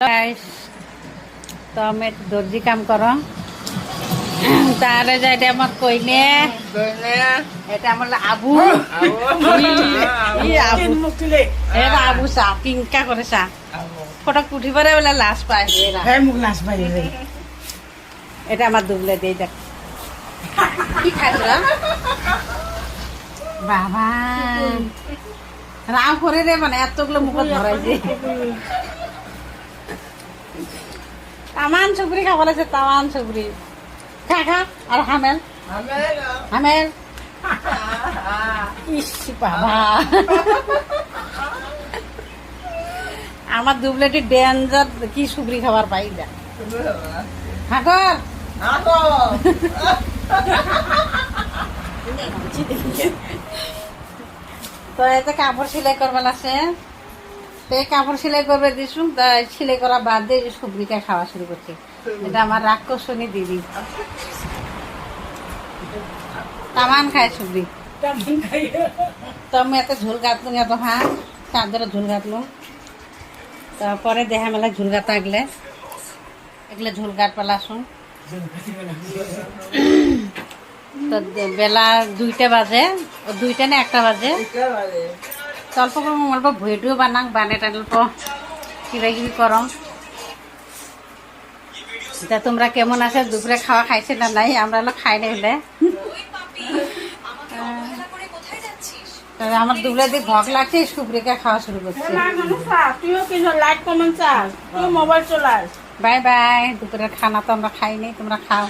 guys তো আমি দর্জি কাম করো তারে যাইতে আমার কইনে এটা আমার আবু আবু চা কিংকা করে চা ফটক উঠি পরে বলে লাশ পায় এটা আমার দুবলে দিয়ে দেখ কি খাইছ বাবা রাম করে রে মানে এতগুলো মুখত ধরাইছে তামান সুপুরি খাব লাগছে তামান সুপুরি খা খা আর হামেল হামেল ইস বাবা আমার দুবলেটি ডেঞ্জার কি সুপুরি খাবার পাই যা হাঁকর তো এতে কাপড় সেলাই করবার আছে কাপড় সেলাই করবে দিছুন সেলাই করা বাদ দিয়ে সবজিটা খাওয়া শুরু করছে এটা আমার রাক্ষসনী দিদি তামান খায় সবজি তো আমি এত ঝোল কাটলুম এত হ্যাঁ চাঁদের ঝোল কাটলুম তারপরে দেখা মেলা ঝোল কাটা এগুলো ঝোল কাট পেলাসুন তো বেলা 2টা বাজে 2টা না 1টা বাজে অল্প অল্প ভিডিও বানাং বানে অল্প কিবা কিবি করম তা তোমরা কেমন আছে দুপুরে খাওয়া খাইছে না নাই আমরা খাই নাই হলে আমার দুপুরে দিয়ে ভোগ লাগছে সুপুরিকা খাওয়া শুরু করছে বাই বাই দুপুরের খানা তো আমরা খাই নাই তোমরা খাও